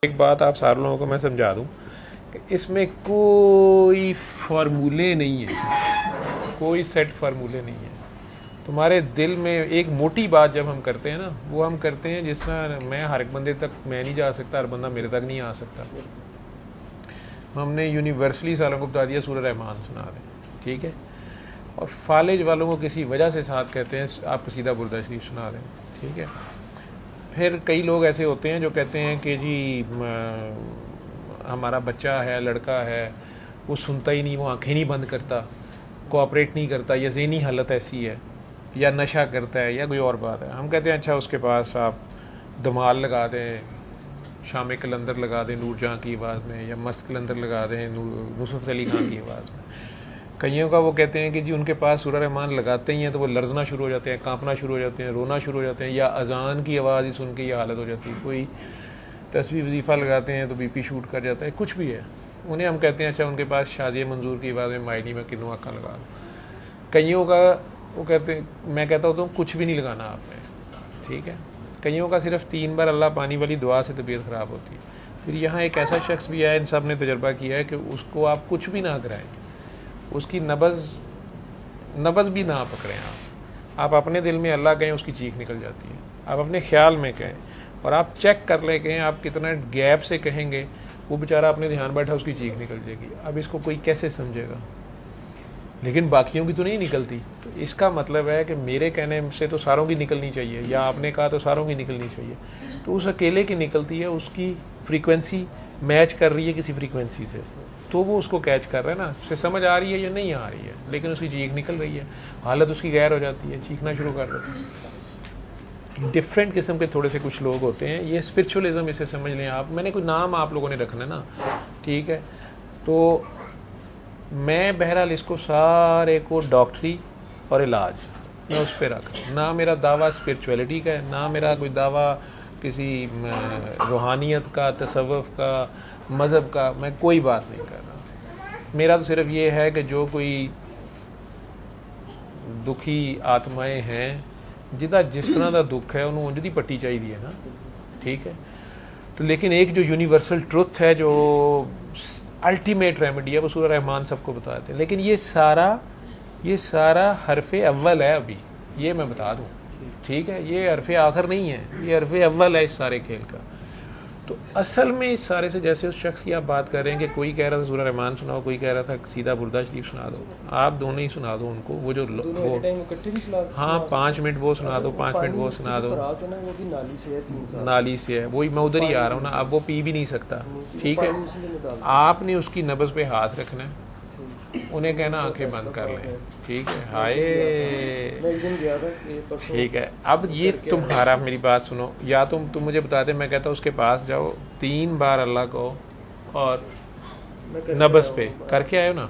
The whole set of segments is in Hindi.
एक बात आप सारे लोगों को मैं समझा दूं कि इसमें कोई फार्मूले नहीं है, कोई सेट फार्मूले नहीं है। तुम्हारे दिल में एक मोटी बात जब हम करते हैं ना, वो हम करते हैं जिस तरह मैं हर एक बंदे तक मैं नहीं जा सकता, हर बंदा मेरे तक नहीं आ सकता। हमने यूनिवर्सली सालों को बता दिया सूरह रहमान सुना दें, ठीक है। और फालिज वालों को किसी वजह से साथ कहते हैं आप सीधा बुर्दा शरीफ सुना दें, ठीक है। फिर कई लोग ऐसे होते हैं जो कहते हैं कि जी हमारा बच्चा है, लड़का है, वो सुनता ही नहीं, वो आंखें नहीं बंद करता, कोऑपरेट नहीं करता, या ज़हनी हालत ऐसी है, या नशा करता है, या कोई और बात है। हम कहते हैं अच्छा उसके पास आप धमाल लगा दें, शाम कलंदर लगा दें नूर जहाँ की आवाज़ में, या मस्त कलंदर लगा दें नुसरत अली खान की आवाज़ में। कईयों का वो कहते हैं कि जी उनके पास सूरह रहमान लगाते ही हैं तो वो लर्जना शुरू हो जाते हैं, कांपना शुरू हो जाते हैं, रोना शुरू हो जाते हैं, या अजान की आवाज़ ही सुन के ये हालत हो जाती है। कोई तस्बीह वजीफ़ा लगाते हैं तो बीपी शूट कर जाता है, कुछ भी है। उन्हें हम कहते हैं अच्छा उनके पास शाजिया मंजूर की आवाज़ में मायनी में किन्नू आका लगा दो। कईयों का वो कहते हैं, मैं कहता हूँ तो कुछ भी नहीं लगाना आपने, ठीक है। कईयों का सिर्फ 3 बार अल्लाह पानी वाली दुआ से तबीयत ख़राब होती है। फिर यहाँ एक ऐसा शख्स भी है, इन सब ने तजर्बा किया है कि उसको आप कुछ भी ना कराएं, उसकी नबज़ भी ना पकड़ें, आप अपने दिल में अल्लाह कहें, उसकी चीख निकल जाती है। आप अपने ख्याल में कहें और आप चेक कर लें कहें आप कितना गैप से कहेंगे, वो बेचारा अपने ध्यान बैठा, उसकी चीख निकल जाएगी। अब इसको कोई कैसे समझेगा, लेकिन बाकियों की तो नहीं निकलती। तो इसका मतलब है कि मेरे कहने से तो सारों की निकलनी चाहिए, या आपने कहा तो सारों की निकलनी चाहिए। तो उस अकेले की निकलती है, उसकी फ्रीक्वेंसी मैच कर रही है किसी फ्रीक्वेंसी से, तो वो उसको कैच कर रहा है ना, उसे समझ आ रही है या नहीं आ रही है, लेकिन उसकी चीख निकल रही है, हालत उसकी गैर हो जाती है, चीखना शुरू कर देती है। डिफरेंट किस्म के थोड़े से कुछ लोग होते हैं, ये स्पिरिचुअलिज्म इसे समझ लें आप। मैंने कोई नाम आप लोगों ने रखना है ना, ठीक है। तो मैं बहरहाल इसको सारे को डॉक्टरी और इलाज मैं उस पर रख, ना मेरा दावा स्पिरिचुअलिटी का है, ना मेरा कोई दावा किसी रूहानियत का, तसव्वुफ का, मज़हब का, मैं कोई बात नहीं कर रहा। मेरा तो सिर्फ ये है कि जो कोई दुखी आत्माएं हैं, जिदा जिस तरह का दुख है उन्होंने उंज दी पट्टी चाहिए है ना, ठीक है। तो लेकिन एक जो यूनिवर्सल ट्रुथ है, जो अल्टीमेट रेमेडी है, वो सूरह रहमान सबको बताते हैं। लेकिन ये सारा हरफ़े अव्वल है अभी, ये मैं बता दूं, ठीक है। ये हरफ़े आखिर नहीं है, ये हरफ़े अव्वल है इस सारे खेल का। तो असल में इस सारे से, जैसे उस शख्स की आप बात कर रहे हैं कि कोई कह रहा था सूरह रहमान सुनाओ, कोई कह रहा था सीधा बुर्दा शरीफ सुना दो, आप दोनों ही सुना दो उनको। वो जो वो हाँ 5 मिनट वो सुना दो, 5 मिनट वो सुना दो। नाली से है, वही मैं उधर ही आ रहा हूँ ना। अब वो पी भी नहीं सकता, ठीक है। आपने उसकी नब्ज़ पे हाथ रखना है, उन्हें कहना आंखें बंद कर लें, ठीक है। हाय ठीक है। अब ये तुम्हारा, मेरी बात सुनो, या तुम मुझे बताते, मैं कहता उसके पास जाओ 3 बार अल्लाह को और नब्ज़ पे करके आए हो ना,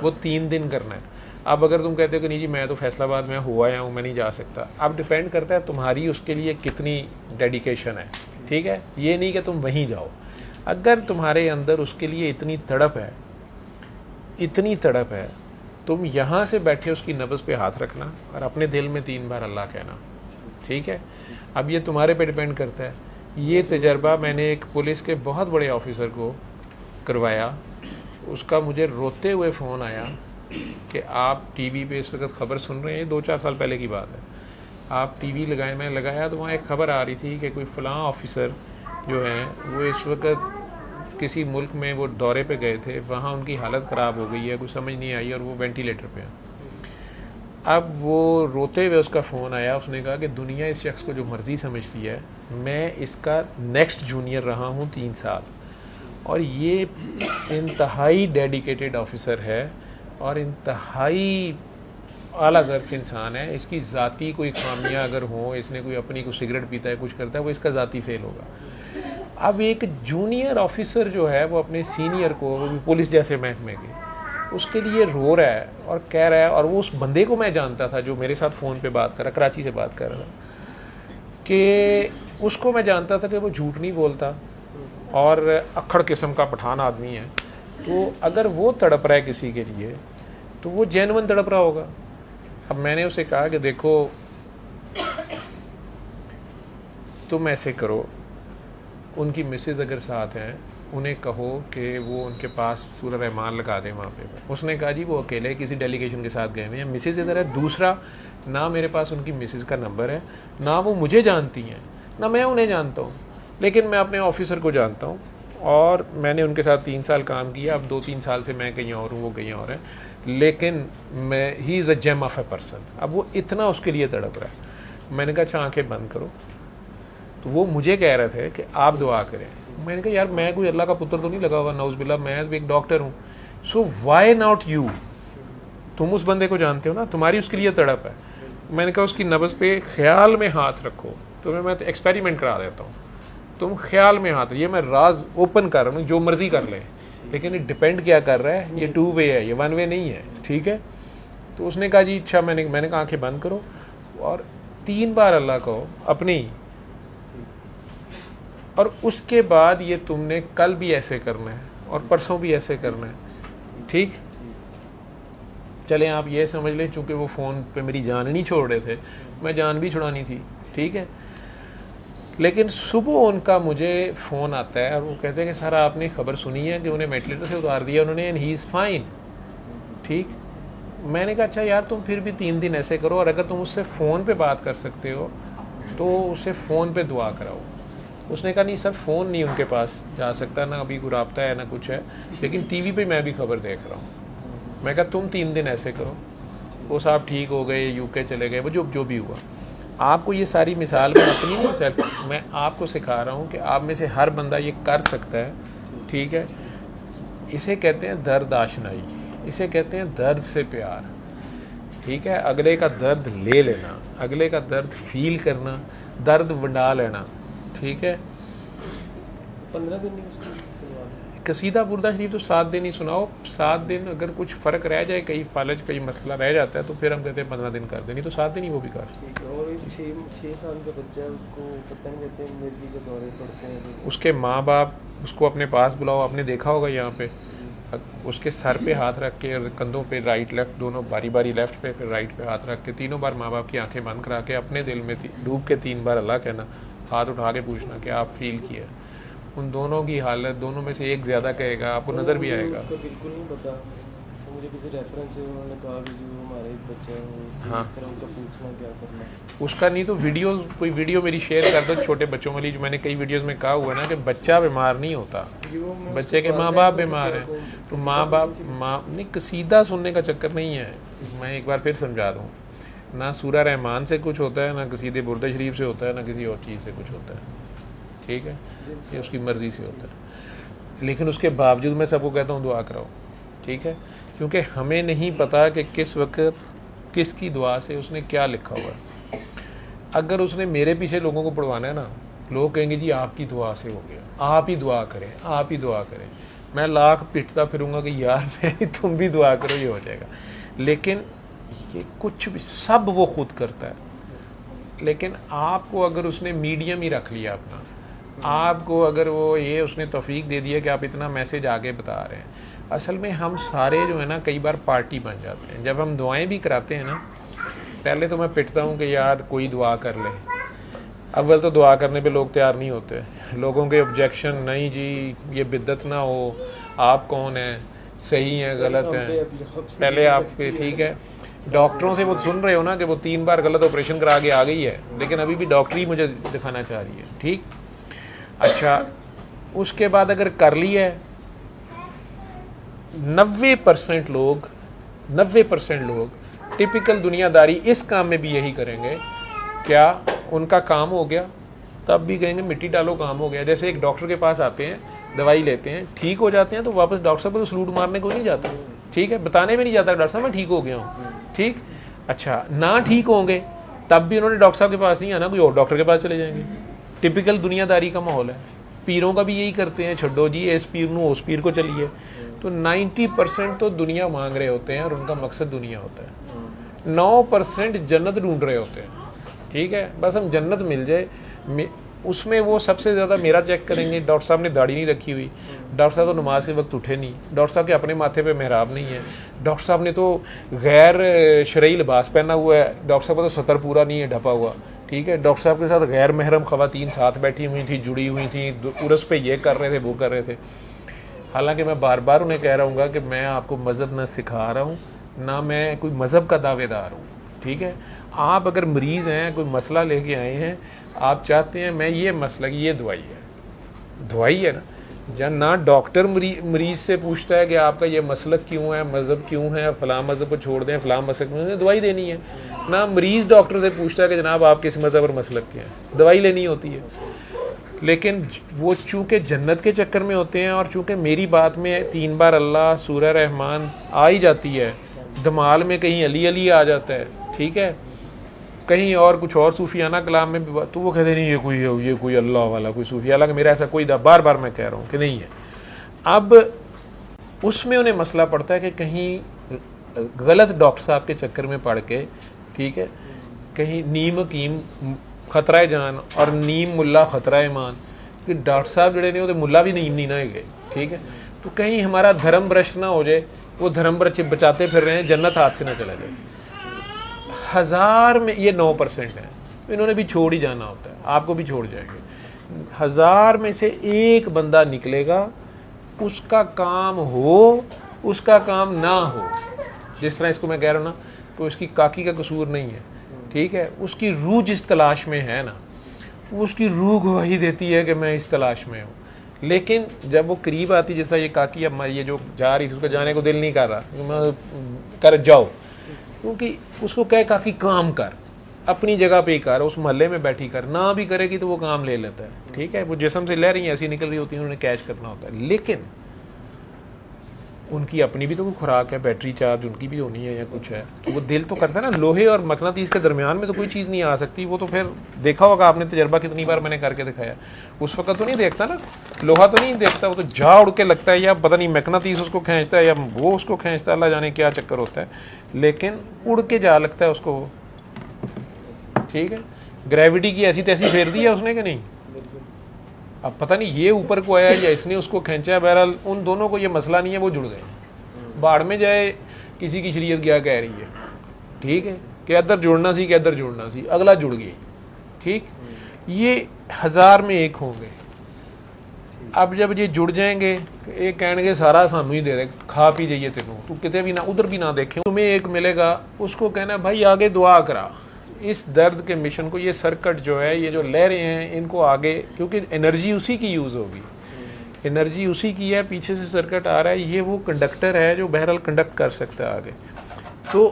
वो 3 दिन करना है। अब अगर तुम कहते हो कि नहीं जी मैं तो फैसलाबाद में हुआ आया हूँ, मैं नहीं जा सकता, अब डिपेंड करता है तुम्हारी उसके लिए कितनी डेडिकेशन है, ठीक है। ये नहीं कि तुम वहीं जाओ। अगर तुम्हारे अंदर उसके लिए इतनी तड़प है, इतनी तड़प है, तुम यहाँ से बैठे उसकी नब्ज़ पे हाथ रखना और अपने दिल में 3 बार अल्लाह कहना, ठीक है। अब ये तुम्हारे पे डिपेंड करता है। ये तजर्बा मैंने एक पुलिस के बहुत बड़े ऑफिसर को करवाया। उसका मुझे रोते हुए फ़ोन आया कि आप टीवी पे इस वक्त ख़बर सुन रहे हैं, 2-4 साल पहले की बात है, आप टीवी लगाए। मैंने लगाया तो वहाँ एक ख़बर आ रही थी कि कोई फ़लाँ ऑफिसर जो हैं वो इस वक्त किसी मुल्क में वो दौरे पे गए थे, वहाँ उनकी हालत ख़राब हो गई है, कुछ समझ नहीं आई और वो वेंटिलेटर पे हैं। अब वो रोते हुए उसका फ़ोन आया, उसने कहा कि दुनिया इस शख्स को जो मर्ज़ी समझती है, मैं इसका नेक्स्ट जूनियर रहा हूँ 3 साल, और ये इंतहाई डेडिकेटेड ऑफिसर है और इंतहाई आला ज़र्फ़ इंसान है। इसकी ज़ाती कोई खामियां अगर हो, इसने कोई अपनी को सिगरेट पीता है, कुछ करता है, वो इसका ज़ाती फेल होगा। अब एक जूनियर ऑफिसर जो है वो अपने सीनियर को, वो भी पुलिस जैसे महकमे के, उसके लिए रो रहा है और कह रहा है, और वो उस बंदे को मैं जानता था जो मेरे साथ फ़ोन पे बात कर रहा, कराची से बात कर रहा था, कि उसको मैं जानता था कि वो झूठ नहीं बोलता और अक्खड़ किस्म का पठान आदमी है। तो अगर वो तड़प रहा है किसी के लिए तो वो जेन्युइन तड़प रहा होगा। अब मैंने उसे कहा कि देखो तुम ऐसे करो, उनकी मिसेज़ अगर साथ हैं, उन्हें कहो कि वो उनके पास सूरह रहमान लगा दें वहाँ पे। उसने कहा जी वो अकेले किसी डेलीगेशन के साथ गए हुए हैं, मिसेज़ इधर है। दूसरा, ना मेरे पास उनकी मिसेज़ का नंबर है, ना वो मुझे जानती हैं, ना मैं उन्हें जानता हूँ, लेकिन मैं अपने ऑफिसर को जानता हूँ और मैंने उनके साथ 3 साल काम किया। अब 2-3 साल से मैं कहीं और हूँ, वो कहीं और है, लेकिन मैं ही is a gem of a person. अब वो इतना उसके लिए तड़प रहा है। मैंने कहा अच्छा आँखें बंद करो। तो वो मुझे कह रहे थे कि आप दुआ करें। मैंने कहा यार मैं कोई अल्लाह का पुत्र तो नहीं लगा हुआ, नौज़-बिल्लाह, मैं भी एक डॉक्टर हूँ। सो वाई नॉट यू? तुम उस बंदे को जानते हो ना, तुम्हारी उसके लिए तड़प है। मैंने कहा उसकी नब्ज़ पे ख्याल में हाथ रखो। तुम्हें मैं एक्सपेरिमेंट करा देता हूँ, तुम ख्याल में हाथ, ये मैं राज ओपन कर रहा हूँ, जो मर्जी कर ले, लेकिन ये डिपेंड क्या कर रहा है, ये 2 वे है, ये 1 वे नहीं है, ठीक है। तो उसने कहा जी अच्छा। मैंने कहा आंखें बंद करो और 3 बार अल्लाह कहो अपनी, और उसके बाद ये तुमने कल भी ऐसे करना है और परसों भी ऐसे करना है, ठीक। चले आप ये समझ लें चूँकि वो फ़ोन पे मेरी जान नहीं छोड़ रहे थे, मैं जान भी छुड़ानी थी, ठीक है। लेकिन सुबह उनका मुझे फ़ोन आता है और वो कहते हैं कि सर आपने खबर सुनी है कि उन्हें वेंटिलेटर से उतार दिया उन्होंने, एंड ही इज़ फाइन, ठीक। मैंने कहा अच्छा यार तुम फिर भी 3 दिन ऐसे करो, और अगर तुम उससे फ़ोन पे बात कर सकते हो तो उससे फ़ोन पे दुआ कराओ। उसने कहा नहीं सर फ़ोन नहीं उनके पास जा सकता, ना अभी कोई राब्ता है ना कुछ है, लेकिन टीवी पे मैं भी खबर देख रहा हूँ। मैं कहा तुम 3 दिन ऐसे करो। वो साहब ठीक हो गए, यूके चले गए, वो जो भी हुआ। आपको ये सारी मिसाल मैं अपनी नहीं, सिर्फ मैं आपको सिखा रहा हूँ कि आप में से हर बंदा ये कर सकता है, ठीक है। इसे कहते हैं दर्द आशनाई, इसे कहते हैं दर्द से प्यार, ठीक है। अगले का दर्द ले लेना, अगले का दर्द फील करना, दर्द वंडा लेना, ठीक है। 15 दिन कसीदा बुर्दा शरीफ तो 7 दिन ही सुनाओ। 7 दिन अगर कुछ फ़र्क रह जाए, कहीं फालज कहीं मसला रह जाता है, तो फिर हम कहते हैं 15 दिन कर दें, नहीं तो 7 दिन ही वो भी कर। ठीक है। और 6 साल का बच्चा है, उसको पता नहीं कहते हैं मिर्गी के दौरे पड़ते हैं, उसके माँ बाप उसको अपने पास बुलाओ। आपने देखा होगा यहाँ पे उसके सर पे हाथ रख के और कंधों पे राइट लेफ़्ट दोनों बारी बारी लेफ़्ट पे फिर राइट पे हाथ रख के 3 बार माँ बाप की आंखें बंद करा के अपने दिल में डूब के 3 बार अल्लाह कहना, हाथ उठा के पूछना कि आप फील किया। उन दोनों की हालत, दोनों में से एक ज़्यादा कहेगा, आपको नज़र भी आएगा। बिल्कुल नहीं पता। तो मुझे किसी रेफरेंस से उन्होंने कहा कि जो हमारे एक बच्चा है, हाँ, इस तरह उनका पूछना क्या करना। उसका नहीं तो वीडियो, कोई वीडियो मेरी शेयर कर दो छोटे बच्चों वाली, जो मैंने कई वीडियोस में कहा हुआ है ना कि बच्चा बीमार नहीं होता, बच्चे के माँ बाप बीमार हैं। तो माँ नहीं, कसीदा सुनने का चक्कर नहीं है। मैं एक बार फिर समझा दूँ, ना सूरह रहमान से कुछ होता है, ना कसीदे बुर्दा शरीफ से होता है, ना किसी और चीज़ से कुछ होता है, ठीक है। ये उसकी मर्ज़ी से होता है, लेकिन उसके बावजूद मैं सबको कहता हूँ दुआ कराओ, ठीक है। क्योंकि हमें नहीं पता कि किस वक्त किसकी दुआ से उसने क्या लिखा हुआ है। अगर उसने मेरे पीछे लोगों को पढ़वाना है ना, लोग कहेंगे जी आपकी दुआ से हो गया, आप ही दुआ करें, आप ही दुआ करें। मैं लाख पिटता फिरूंगा कि यार नहीं तुम भी दुआ करो, ये हो जाएगा। लेकिन ये कुछ भी सब वो खुद करता है। लेकिन आपको अगर उसने मीडियम ही रख लिया अपना, आपको अगर वो ये उसने तौफीक दे दिया कि आप इतना मैसेज आगे बता रहे हैं, असल में हम सारे जो है ना कई बार पार्टी बन जाते हैं। जब हम दुआएं भी कराते हैं ना, पहले तो मैं पिटता हूँ कि यार कोई दुआ कर ले। अव्वल तो दुआ करने पे लोग तैयार नहीं होते, लोगों के ऑब्जेक्शन, नहीं जी ये बिद्दत ना हो, आप कौन हैं, सही हैं गलत हैं, पहले आप, ठीक है। डॉक्टरों से वो सुन रहे हो ना कि वो 3 बार गलत ऑपरेशन करा के आ गई है, लेकिन अभी भी डॉक्टरी मुझे दिखाना चाह रही है, ठीक। अच्छा, उसके बाद अगर कर लिया है, 90% लोग टिपिकल दुनियादारी इस काम में भी यही करेंगे। क्या उनका काम हो गया तब भी कहेंगे मिट्टी डालो, काम हो गया। जैसे एक डॉक्टर के पास आते हैं, दवाई लेते हैं, ठीक हो जाते हैं, तो वापस डॉक्टर साहब को सलूट मारने को नहीं जाता, ठीक है, बताने में नहीं जाता डॉक्टर साहब मैं ठीक हो गया हूँ, ठीक। अच्छा, ना ठीक होंगे तब भी उन्होंने डॉक्टर साहब के पास नहीं आना, कोई और डॉक्टर के पास चले जाएंगे। टिपिकल दुनियादारी का माहौल है। पीरों का भी यही करते हैं, छड्डो जी इस पीर नू उस पीर को चलिए। तो 90% तो दुनिया मांग रहे होते हैं और उनका मकसद दुनिया होता है। 9% जन्नत ढूंढ रहे होते हैं, ठीक है। बस हम जन्नत मिल जाए, उसमें वो सबसे ज़्यादा मेरा चेक करेंगे। डॉक्टर साहब ने दाढ़ी नहीं रखी हुई, डॉक्टर साहब तो नमाज के वक्त उठे नहीं, डॉक्टर साहब के अपने माथे पे मेहराब नहीं है, डॉक्टर साहब ने तो गैर शरई लिबास पहना हुआ है, डॉक्टर साहब का तो सतर पूरा नहीं है ढपा हुआ, ठीक है। डॉक्टर साहब के साथ गैर महरम ख़वातीन साथ बैठी हुई थी, जुड़ी हुई थी, उर्स पे ये कर रहे थे, वो कर रहे थे। हालांकि मैं बार बार उन्हें कह रहा हूँ कि मैं आपको मज़हब न सिखा रहा हूँ, ना मैं कोई मज़हब का दावेदार हूँ, ठीक है। आप अगर मरीज़ हैं, कोई मसला लेके आए हैं, आप चाहते हैं मैं ये मसला की ये दवाई है ना, जब ना डॉक्टर मरीज़ से पूछता है कि आपका ये मसलक क्यों है, मज़हब क्यों है, फ़लाँ मज़हब को छोड़ दें, फ़लाँ मसलक में दवाई देनी है, ना मरीज़ डॉक्टर से पूछता है कि जनाब आप किस मज़हब और मसलक के हैं, दवाई लेनी होती है। लेकिन वो चूँकि जन्नत के चक्कर में होते हैं और चूँकि मेरी बात में 3 बार अल्लाह सूरह रहमान आ ही जाती है, दमाल में कहीं अली अली आ जाता है, ठीक है, कहीं और कुछ और सूफियाना कलाम में भी, तो वो कहते नहीं ये कोई अल्लाह वाला कोई सूफी, हालांकि मेरा ऐसा कोई बार बार मैं कह रहा हूँ कि नहीं है। अब उसमें उन्हें मसला पड़ता है कि कहीं गलत डॉक्टर साहब के चक्कर में पड़ के, ठीक है, कहीं नीम हकीम खतरा जान और नीम मुल्ला खतरा ईमान, कि डॉक्टर साहब जड़े नहीं होते, मुल्ला भी नीम नहीं ना गए, ठीक है। तो कहीं हमारा धर्म भ्रष्ट ना हो जाए, वो धर्म भ्रष्ट बचाते फिर रहे हैं, जन्नत हाथ से ना चला जाए। 1000 में ये 9% है, इन्होंने भी छोड़ ही जाना होता है, आपको भी छोड़ जाएंगे। 1000 में से एक बंदा निकलेगा, उसका काम हो, उसका काम ना हो। जिस तरह इसको मैं कह रहा हूँ ना, तो उसकी काकी का कसूर नहीं है, ठीक है, उसकी रूह जिस तलाश में है ना, वो उसकी रूह गवाही देती है कि मैं इस तलाश में हूँ। लेकिन जब वो करीब आती, जैसा ये काकी अब ये जो जा रही थी, उसका जाने को दिल नहीं कर रहा, कर जाओ, क्योंकि उसको कहे काकी काम कर, अपनी जगह पे ही कर, उस मोहल्ले में बैठी कर, ना भी करेगी तो वो काम ले लेता है, ठीक है। वो जिस्म से ले रही है, ऐसी निकल रही होती है, उन्होंने कैच करना होता है। लेकिन उनकी अपनी भी तो कोई खुराक है, बैटरी चार्ज उनकी भी होनी है या कुछ है, तो वो दिल तो करता है ना। लोहे और मकनातीस के दरमियान में तो कोई चीज़ नहीं आ सकती, वो तो फिर देखा होगा आपने, तजर्बा कितनी बार मैंने करके दिखाया। उस वक्त तो नहीं देखता ना, लोहा तो नहीं देखता, वो तो जा उड़ के लगता है, या पता नहीं मकनातीस उसको खींचता है या वो उसको खींचता है, अल्लाह जाने क्या चक्कर होता है, लेकिन उड़ के जा लगता है उसको, ठीक है। ग्रेविटी की ऐसी तैसी फेर दी है उसने कि नहीं, अब पता नहीं ये ऊपर को आया या इसने उसको खींचा। बहरहाल उन दोनों को ये मसला नहीं है, वो जुड़ गए, बाढ़ में जाए किसी की शरीयत क्या कह रही है, ठीक है, कि इधर जुड़ना सी, कि इधर जुड़ना सी, अगला जुड़ गई, ठीक। ये 1000 में एक होंगे। अब जब ये जुड़ जाएंगे, एक कहेंगे सारा सानू ही दे दे, खा पी जाइए तेनों, तू कितने भी ना उधर भी ना देखे, तुम्हें एक मिलेगा, उसको कहना भाई आगे दुआ करा इस दर्द के मिशन को, ये सर्किट जो है, ये जो लहरें हैं, इनको आगे, क्योंकि एनर्जी उसी की यूज़ होगी, एनर्जी उसी की है, पीछे से सर्किट आ रहा है, ये वो कंडक्टर है जो बहरहाल कंडक्ट कर सकता है आगे, तो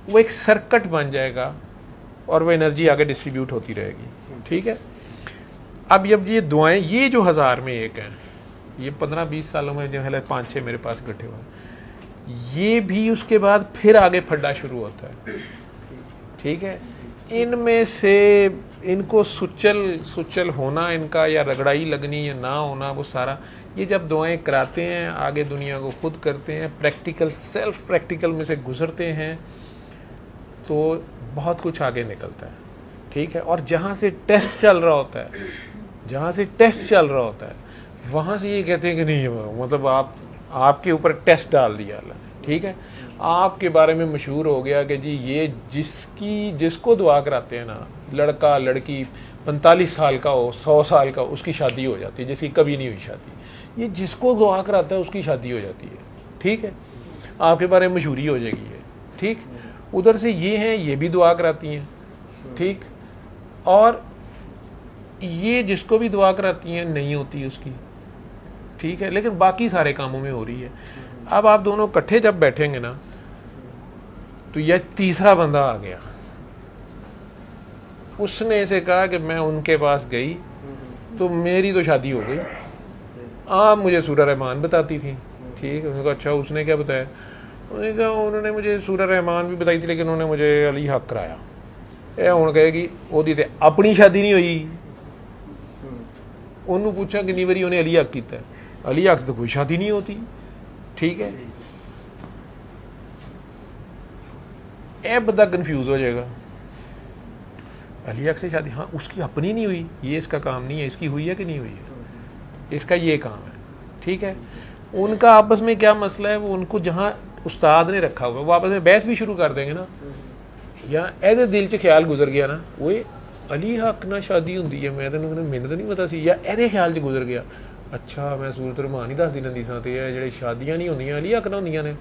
वो एक सर्किट बन जाएगा और वो एनर्जी आगे डिस्ट्रीब्यूट होती रहेगी, ठीक है। अब जब ये दुआएं, ये जो 1000 में एक हैं, ये 15-20 सालों में जो है 5-6 मेरे पास इकट्ठे हुए, ये भी उसके बाद फिर आगे फड्डा शुरू होता है, ठीक है। इनमें से इनको सुचल होना इनका, या रगड़ाई लगनी या ना होना, वो सारा ये जब दुआएं कराते हैं, आगे दुनिया को खुद करते हैं, प्रैक्टिकल सेल्फ प्रैक्टिकल में से गुजरते हैं, तो बहुत कुछ आगे निकलता है, ठीक है। और जहाँ से टेस्ट चल रहा होता है, जहाँ से टेस्ट चल रहा होता है, वहाँ से ये कहते हैं कि नहीं, मतलब आपके ऊपर टेस्ट डाल दिया अल्लाह ने, ठीक है। आपके बारे में मशहूर हो गया कि जी ये जिसको दुआ कराते हैं ना, लड़का लड़की 45 साल का हो, 100 साल का, उसकी शादी हो जाती है, जिसकी कभी नहीं हुई शादी, ये जिसको दुआ कराता है उसकी शादी हो जाती है, ठीक है। आपके बारे में मशहूरी हो जाएगी है, ठीक। उधर से ये हैं, ये भी दुआ कराती हैं, ठीक, और ये जिसको भी दुआ कराती हैं नहीं होती उसकी, ठीक है, लेकिन बाकी सारे कामों में हो रही है। अब आप दोनों इकट्ठे जब बैठेंगे ना, तो यह तीसरा बंदा आ गया, उसने ऐसे कहा कि मैं उनके पास गई तो मेरी तो शादी हो गई, आप मुझे सूरह रहमान बताती थी, ठीक है। उन्होंने कहा अच्छा, उसने क्या बताया? उन्होंने कहा उन्होंने मुझे सूरह रहमान भी बताई थी, लेकिन उन्होंने मुझे अली हक कराया। ये हुण कहेगी ओदी ते अपनी शादी नहीं हुई, उन्होंने पूछा कितनी बारी उन्हें अली हक किया, अली हक से तो कोई शादी नहीं होती, ठीक है। ए बंदा कंफ्यूज हो जाएगा, अली हक से शादी, हाँ उसकी अपनी नहीं हुई, ये इसका काम नहीं है, इसकी हुई है कि नहीं हुई है, इसका ये काम है, ठीक है। उनका आपस में क्या मसला है, वो उनको जहाँ उस्ताद ने रखा हुआ है वो आपस में बहस भी शुरू कर देंगे ना, या ऐसे दिल से ख्याल गुजर गया ना, वो ਅਲੀ ਹੱਕ ਨਾਲ ਸ਼ਾਦੀ ਹੁੰਦੀ ਹੈ, ਮੈਂ ਤੈਨੂੰ ਕਹਿੰਦਾ ਮੈਨੂੰ ਤਾਂ ਨਹੀਂ ਪਤਾ ਸੀ, ਜਾਂ ਇਹਦੇ ਖਿਆਲ 'ਚ ਗੁਜ਼ਰ ਗਿਆ, अच्छा मैं सूरत रहमान ही दस दिन दी सा, तो ये शादियाँ नहीं होंदियां अली हक होंदियां ने।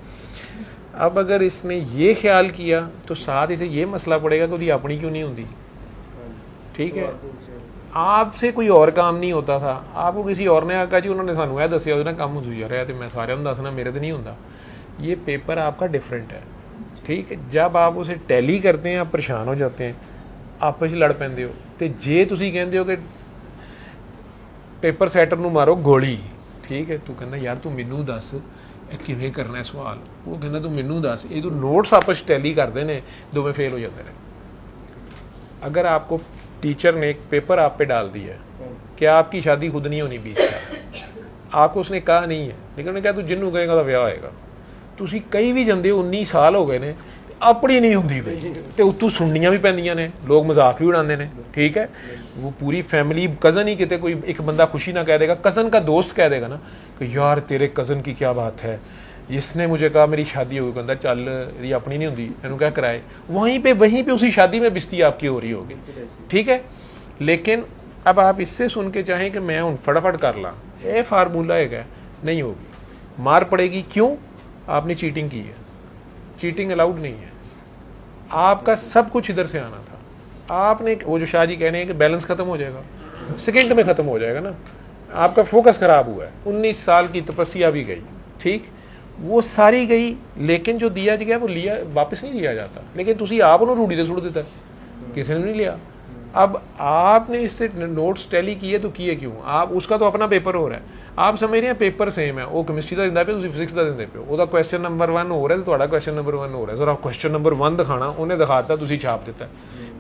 अब अगर इसने ये ख्याल किया तो साथ इसे ये मसला पड़ेगा कि उसकी अपनी क्यों नहीं होती। ठीक है, आपसे कोई और काम नहीं होता था, आपको किसी और ने आका जी उन्होंने सानू यह दसिया उसने काम हो जा रहा है, तो मैं सारे दसना मेरे तो नहीं होता। ये पेपर आपका डिफरेंट है। ठीक है, जब आप उसे टैली करते हैं आप परेशान हो जाते हैं, आपस लड़ पैंदे हो, तो जे तुसी कहते हो कि पेपर सैटर ਨੂੰ ਮਾਰੋ ਗੋਲੀ, ਠੀਕ ਹੈ, ਤੂੰ ਕਹਿੰਦਾ ਯਾਰ ਤੂੰ ਮੈਨੂੰ ਦੱਸ ਇਹ ਕਿਵੇਂ ਕਰਨਾ ਹੈ ਸਵਾਲ, ਉਹ ਕਹਿੰਦਾ ਤੂੰ ਮੈਨੂੰ ਦੱਸ, ਇਹ ਤੂੰ ਨੋਟਸ ਆਪਸ ਟੈਲੀ ਕਰਦੇ ਨੇ, ਦੋਵੇਂ फेल हो जाते हैं। अगर आपको टीचर ने एक पेपर आप पे डाल दिया है कि आपकी शादी खुद नहीं होनी 20 साल, आपको उसने कहा नहीं है, लेकिन उन्हें कहा तू जिन्नू कहेगा तो ब्याह होएगा, ਤੁਸੀਂ ਕਈ ਵੀ ਜਾਂਦੇ ਹੋ 19 ਸਾਲ ਹੋ ਗਏ ਨੇ ਆਪਣੀ नहीं ਹੁੰਦੀ ਪਈ, ਤੇ ਉਤੋਂ ਸੁਣਨੀਆਂ ਵੀ ਪੈਂਦੀਆਂ ਨੇ, ਲੋਕ ਮਜ਼ਾਕ ਵੀ ਉਡਾਉਂਦੇ ਨੇ। ठीक है, वो पूरी फैमिली कज़न ही कितने कोई एक बंदा खुशी ना कह देगा, कज़न का दोस्त कह देगा ना कि यार तेरे कज़न की क्या बात है, इसने मुझे कहा मेरी शादी होगी, कहता चल ये अपनी नहीं होती, मैंने क्या कराए, वहीं पे उसी शादी में बिस्ती आपकी हो रही होगी। ठीक है, लेकिन अब आप इससे सुन के चाहें कि मैं उन फटाफट कर ला, ये फार्मूला है, नहीं होगी, मार पड़ेगी। क्यों? आपने चीटिंग की है, चीटिंग अलाउड नहीं है, आपका सब कुछ इधर से आना था, आपने वो जो शाह जी कह रहे हैं कि बैलेंस ख़त्म हो जाएगा, सेकंड में ख़त्म हो जाएगा ना, आपका फोकस ख़राब हुआ है, 19 साल की तपस्या भी गई, ठीक, वो सारी गई, लेकिन जो दिया गया वो लिया वापस नहीं लिया जाता, लेकिन तुसी आप उन्होंने रूढ़ी से सुट देता, किसी ने नहीं लिया। अब आपने इससे नोट्स टैली किए तो किए क्यों, आप उसका तो अपना पेपर हो रहा है, आप समझ रहे हैं पेपर सेम है, वो केमिस्ट्री का दिंदा पे तुसीं फिजिक्स का दिंदे पे हो, ਉਹਦਾ क्वेश्चन नंबर 1 हो रहा है तो ਤੁਹਾਡਾ क्वेश्चन नंबर 1 हो रहा है, जरा क्वेश्चन नंबर 1 ਦਿਖਾਣਾ, ਉਹਨੇ ਦਿਖਾਤਾ ਤੁਸੀਂ ਛਾਪ ਦਿੱਤਾ,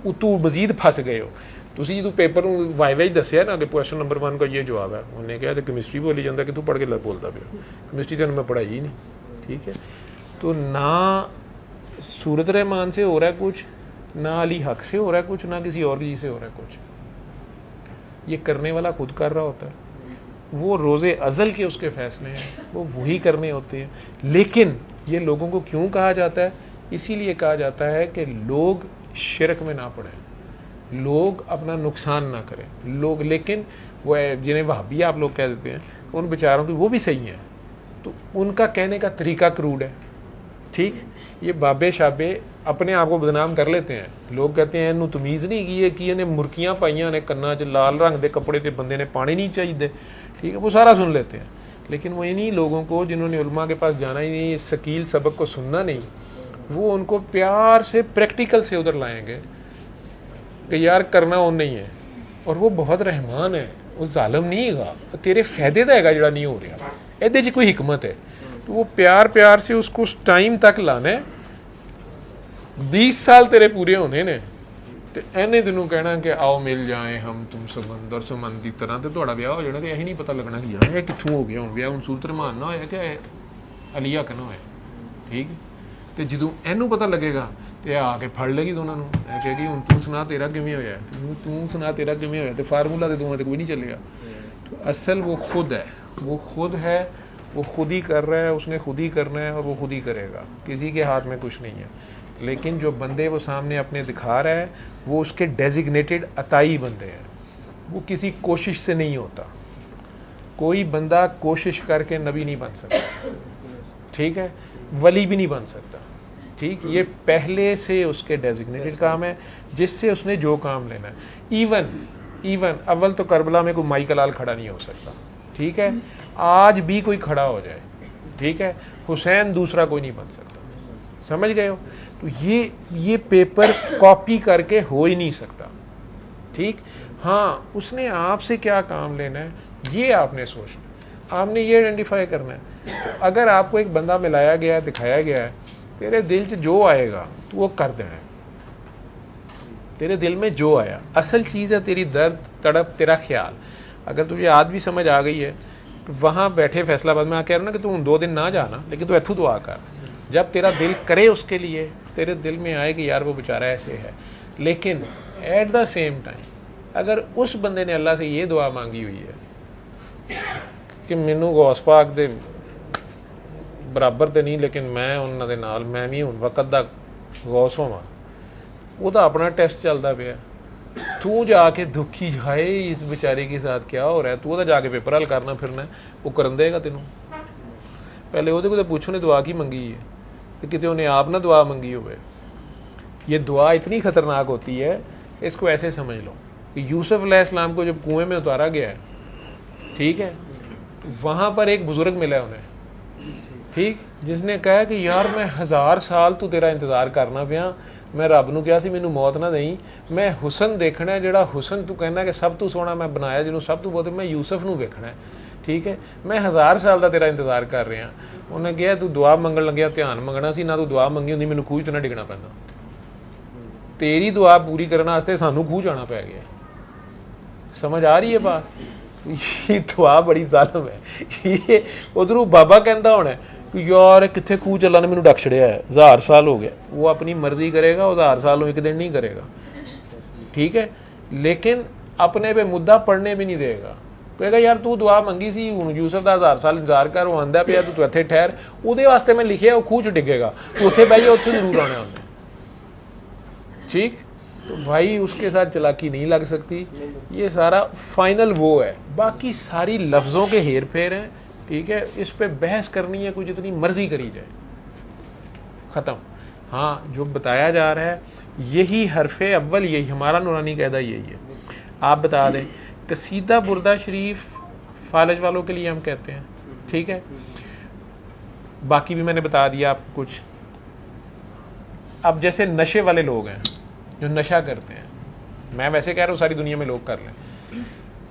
ਉਤੋਂ ਮਜ਼ੀਦ ਫਸ ਗਏ ਹੋ ਤੁਸੀਂ। ਜਦੋਂ ਪੇਪਰ ਨੂੰ ਵਾਈਵਾ ਹੀ ਦੱਸਿਆ ਨਾ ਕਿ क्वेश्चन नंबर 1 का ये जवाब है, ਉਹਨੇ ਕਿਹਾ ਤੇ केमिस्ट्री बोली ਜਾਂਦਾ कि तू पढ़ के बोलता पे, केमिस्ट्री तो मैं पढ़ाई ही नहीं। ठीक है, तो ना सूरत रहमान से हो रहा है कुछ, ना अली हक से हो रहा है कुछ, ना किसी और चीज़ से हो रहा है कुछ, ये करने वाला खुद कर रहा होता है, वो रोज़े अज़ल के उसके फ़ैसले हैं, वो वही करने होते हैं। लेकिन ये लोगों को क्यों कहा जाता है, इसीलिए कहा जाता है कि लोग शिरक में ना पड़ें, लोग अपना नुकसान ना करें लोग। लेकिन वो जिन्हें वहाबी आप लोग कह देते हैं, उन बेचारों की वो भी सही हैं, तो उनका कहने का तरीका क्रूड है। ठीक, ये बाबे शाबे अपने आप को बदनाम कर लेते हैं, लोग कहते हैं इन्हू तमीज़ नहीं की है कि इन्हें मुर्कियाँ पाइयां ने कन्ना च, लाल रंग के कपड़े ते बंदे ने पानी नहीं चाहिए। ठीक है, वो सारा सुन लेते हैं, लेकिन वो इन्हीं लोगों को जिन्होंने उलमा के पास जाना ही नहीं, शकील सबक को सुनना नहीं, वो उनको प्यार से प्रैक्टिकल से उधर लाएंगे कि यार करना वो नहीं है, और वो बहुत रहमान है, वो जालिम नहीं है, तेरे फायदे का है जो नहीं हो रहा, ये कोई हिकमत है, तो वो प्यार प्यार से उसको उस टाइम तक लाना है। 20 साल तेरे पूरे होने ने, तो इन्हें तेनों कहना कि आओ मिल जाए हम तुम संबंध और संबंध की तरह, तो थोड़ा ब्याह हो जाना, तो यही नहीं पता लगना कि यार कितों हो गया हूँ ब्याह, हूँ सूरत रहमान ना होया कि अली हक ना होया। ठीक, तो जो इनू पता लगेगा तो आके फड़ लेगी दोनों को, कहेगी हूँ तू सुना तेरा किमें होया, तू सुना तेरा किमें होया, तो फार्मूला तो दोनों कोई नहीं चलेगा। तो असल वो खुद है, वो खुद है, वो खुद ही कर रहा है, उसने खुद ही करना है और वो खुद ही करेगा, किसी के हाथ में कुछ नहीं है। लेकिन जो बंदे वो सामने अपने दिखा रहा है वो उसके डेजिग्नेटेड अताई बंदे हैं, वो किसी कोशिश से नहीं होता, कोई बंदा कोशिश करके नबी नहीं बन सकता, ठीक है, वली भी नहीं बन सकता। ठीक, ये पहले से उसके डेजिग्नेटेड काम है जिससे उसने जो काम लेना है। इवन अव्वल तो करबला में कोई माई कलाल खड़ा नहीं हो सकता, ठीक है, आज भी कोई खड़ा हो जाए, ठीक है, हुसैन दूसरा कोई नहीं बन सकता, समझ गए हो। तो ये पेपर कॉपी करके हो ही नहीं सकता। ठीक, हाँ, उसने आपसे क्या काम लेना है ये आपने सोचना, आपने ये आइडेंटिफाई करना है। तो अगर आपको एक बंदा मिलाया गया है, दिखाया गया है, तेरे दिल च जो आएगा तो वो कर देना है, तेरे दिल में जो आया, असल चीज़ है तेरी दर्द तड़प तेरा ख्याल। अगर तुझे आज भी समझ आ गई है तो वहाँ बैठे फैसलाबाद में आके ना कि तू 2 दिन ना जाना, लेकिन तू इत्थू दुआ कर, जब तेरा दिल करे उसके लिए, तेरे दिल में आए कि यार वो बेचारा ऐसे है। लेकिन एट द सेम टाइम अगर उस बंदे ने अल्लाह से ये दुआ मांगी हुई है कि मैनू गौस पाक दे बराबर तो नहीं, लेकिन मैं उन्होंने दे नाल मैं भी हुण वक्त दा गौस होवां, ਉਹਦਾ अपना टेस्ट चलता पे, तू जाके दुखी जाए इस बेचारे के साथ क्या हो रहा है, तू तो जाके पेपर हल करना फिरना, वो करन देगा तेनों। पहले वो तो पूछो ने दुआ की मंगी है, तो कितने उन्हें आप ना दुआ मंगी होवे। ये दुआ इतनी खतरनाक होती है, इसको ऐसे समझ लो कि यूसुफ अलैहिस्सलाम को जब कुएं में उतारा गया है, ठीक है, वहाँ पर एक बुजुर्ग मिला है उन्हें, ठीक, जिसने कहा कि यार मैं 1000 साल तू तेरा इंतजार करना पिया, मैं रब नूं कहा सी मैनू मौत ना दई, मैं हुसन देखना है, जिहड़ा हुसन तू कहना कि सब तू सोहना मैं बनाया, जिन्हों सब तू बहुत मैं यूसुफ नूं वेखना है, ठीक है, मैं 1000 साल का तेरा इंतजार कर रहा। उन्हें कहा तू दुआ मंगण लग्या ध्यान मंगना सी ना, तू दुआ मंगी होंदी मैनू खूह च ना डिगना पैंदा, तेरी दुआ पूरी करने वास्ते सानू खूह जाना पै गया। समझ आ रही है बात? ये दुआ बड़ी जालिम है। ये उधरों बाबा कहता होना कि यार कितने खूह चला ने मैनू डक छड़िया है, 1000 साल हो गया, वो अपनी मर्जी करेगा, वो 1000 साल एक दिन नहीं करेगा, ठीक है, लेकिन अपने पे मुद्दा पढ़ने भी नहीं देगा। कहेगा यार तू दुआ मंगी सी, यूसुफ का 1000 साल इंतजार कर, वो आंदा पिया, तू इत्थे ठहर, ਉਹਦੇ वास्ते मैं लिखिया वो खूह च डिगेगा, तू उत्थे बह जा, उत्थे जरूर आना उन्हें, ठीक। तो भाई उसके साथ चलाकी नहीं लग सकती, ये सारा फाइनल वो है, बाकी सारी लफ्ज़ों के हेर फेर हैं, ठीक है, इस पे बहस करनी है कोई जितनी मर्जी करी जाए, ख़त्म। हाँ, जो बताया जा रहा है यही हरफ़े अव्वल, यही हमारा नूरानी कहदा यही है। आप बता दें कसीदा बुर्दा शरीफ फालज वालों के लिए हम कहते हैं, ठीक है, बाकी भी मैंने बता दिया आपको कुछ। अब जैसे नशे वाले लोग हैं जो नशा करते हैं, मैं वैसे कह रहा हूँ सारी दुनिया में लोग कर लें,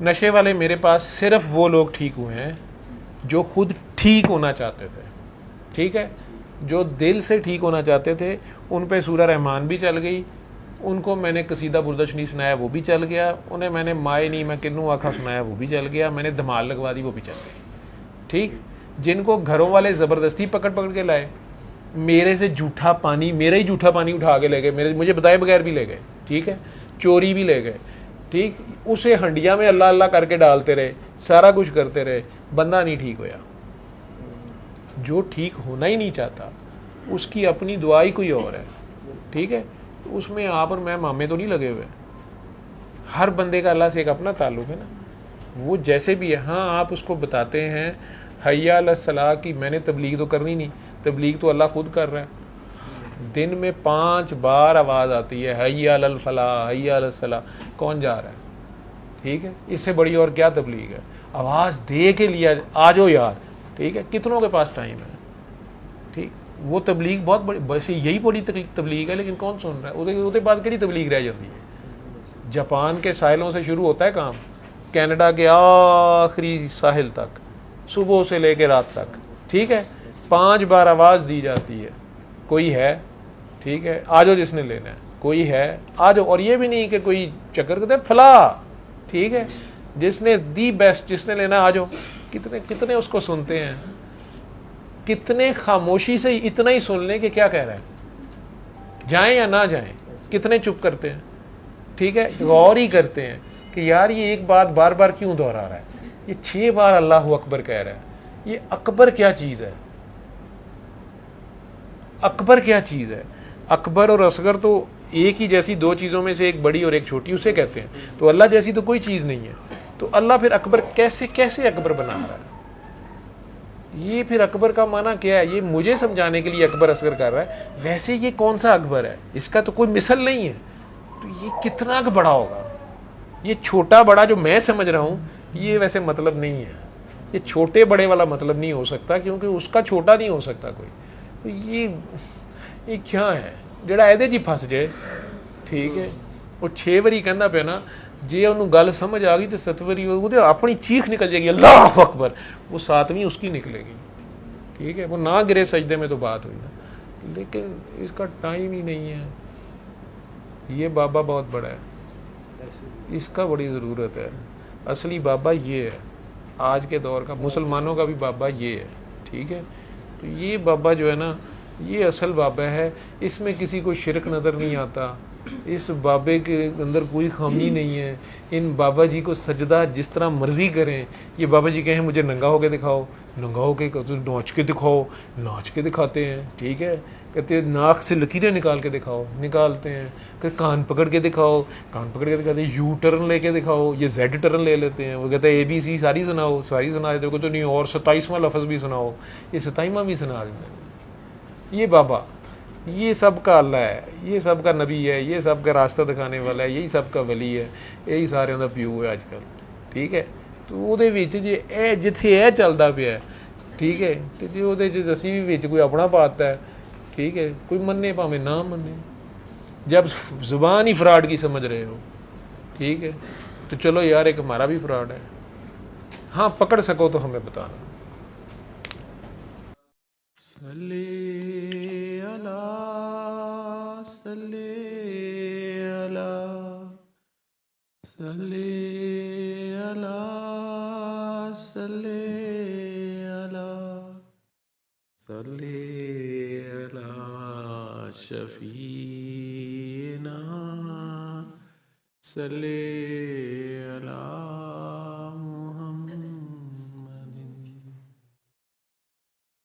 नशे वाले मेरे पास सिर्फ वो लोग ठीक हुए हैं जो खुद ठीक होना चाहते थे, ठीक है, जो दिल से ठीक होना चाहते थे, उन पे सूरह रहमान भी चल गई, उनको मैंने कसीदा बुर्दा शरीफ सुनाया वो भी चल गया, उन्हें मैंने माए नहीं मैं किन्नू आखा सुनाया वो भी चल गया, मैंने धमाल लगवा दी वो भी चल गई, ठीक। जिनको घरों वाले ज़बरदस्ती पकड़ पकड़ के लाए, मेरे से झूठा पानी, मेरा ही झूठा पानी उठा के ले गए, मेरे मुझे बताए बगैर भी ले गए, ठीक है, चोरी भी ले गए, ठीक, उसे हंडिया में अल्लाह अल्लाह करके डालते रहे, सारा कुछ करते रहे, बंदा नहीं ठीक होया। जो ठीक होना ही नहीं चाहता उसकी अपनी दुआ ही कोई और है, ठीक है, उसमें आप और मैं मामे तो नहीं लगे हुए, हर बंदे का अल्लाह से एक अपना ताल्लुक है ना, वो जैसे भी है। हाँ, आप उसको बताते हैं हय्या अलस सलाह की, मैंने तबलीग तो करनी नहीं, तबलीग तो अल्लाह खुद कर रहा है, दिन में 5 बार आवाज़ आती है हय्या अलल फलाह हय्या अलस सलाह, कौन जा रहा है, ठीक है, इससे बड़ी और क्या तबलीग है, आवाज़ दे के लिया आ जाओ यार, ठीक है, कितनों के पास टाइम है, ठीक, वो तबलीग बहुत बड़ी, वैसे यही बड़ी तबलीग है, लेकिन कौन सुन रहा है, उसके बाद केड़ी तबलीग रह जाती है। जापान के साहिलों से शुरू होता है काम, कनाडा के आखिरी साहिल तक, सुबह से लेकर रात तक, ठीक है, 5 बार आवाज़ दी जाती है, कोई है, ठीक है, आ जाओ जिसने लेना है, कोई है आ जाओ, और ये भी नहीं कि कोई चक्कर करते फला, ठीक है, जिसने दी बेस्ट, जिसने लेना आ जाओ। कितने कितने उसको सुनते हैं, कितने खामोशी से इतना ही सुन लें कि क्या कह रहा है, जाएं या ना जाएं, कितने चुप करते हैं, ठीक है, गौर ही करते हैं कि यार ये एक बात बार बार क्यों दोहरा रहा है, ये 6 बार अल्लाह अकबर कह रहा है, ये अकबर क्या चीज़ है, अकबर क्या चीज़ है। अकबर और असगर तो एक ही जैसी दो चीज़ों में से एक बड़ी और एक छोटी, उसे कहते हैं, तो अल्लाह जैसी तो कोई चीज़ नहीं है, तो अल्लाह फिर अकबर कैसे कैसे अकबर बना रहा है, ये फिर अकबर का माना क्या है, ये मुझे समझाने के लिए अकबर असगर कर रहा है, वैसे ये कौन सा अकबर है, इसका तो कोई मिसल नहीं है, तो ये कितना बड़ा होगा, ये छोटा बड़ा जो मैं समझ रहा हूँ ये वैसे मतलब नहीं है, ये छोटे बड़े वाला मतलब नहीं हो सकता, क्योंकि उसका छोटा नहीं हो सकता कोई, तो ये क्या है ਜਿਹੜਾ ਇਹਦੇ 'ਚ ਹੀ फस जाए, ठीक है, वो 6 ਵਾਰੀ कहना पे ना, जे उन्होंने गल समझ आ गई तो 7 ਵਾਰੀ ਉਹਦੇ अपनी चीख निकल जाएगी अल्लाह अकबर, वो 7वीं उसकी निकलेगी, ठीक है, वो ना गिरे सजदे में तो बात हुई ना, लेकिन इसका टाइम ही नहीं है। ये बाबा बहुत बड़ा है, इसका बड़ी ज़रूरत है, असली बाबा ये है, आज के दौर का मुसलमानों का भी बाबा ये है, ठीक है, तो ये बाबा जो है ना ये असल बाबा है, इसमें किसी को शिरक नज़र नहीं आता, इस बाबे के अंदर कोई खामी नहीं है, इन बाबा जी को सजदा जिस तरह मर्जी करें, ये बाबा जी कहें मुझे नंगा होकर दिखाओ नंगाओ के तो नाच के दिखाओ, नाच के दिखाते हैं, ठीक है। कहते हैं नाक से लकीरें निकाल के दिखाओ, निकालते हैं। कहते कान पकड़ के दिखाओ, कान पकड़ के दिखाते हैं। यू टर्न लेके दिखाओ, ये जेड टर्न ले लेते हैं। वो कहते हैं ABC सारी सुनाओ, सारी सुना देते को तो नहीं, और 27वां लफ्ज़ भी सुनाओ, ये 27वां भी सुना देते हैं। ये बाबा, ये सब का अल्लाह है, ये सब का नबी है, ये सब का रास्ता दिखाने वाला है, यही सब का वली है, यही सारे का प्यू है अजकल, ठीक है। तो ਉਹਦੇ ਵਿੱਚ ਜੇ ਇਹ ਜਿੱਥੇ ਇਹ ਚੱਲਦਾ ਪਿਆ, ठीक है, तो ਜੇ ਉਹਦੇ 'ਚ ਅਸੀਂ ਵੀ ਵਿੱਚ ਕੋਈ ਆਪਣਾ ਪਾਤਾ है, ठीक है, कोई मन्ने भावें ना मन्ने, जब ज़ुबान ही फ्रॉड की समझ रहे हो, ठीक है, तो चलो यार एक हमारा भी फ्रॉड है, हाँ पकड़ सको तो हमें बताना। सल्ले अला सल्ले अला सल्ले अला सल्ले अला सल्ले अला शफीना सल्ले अला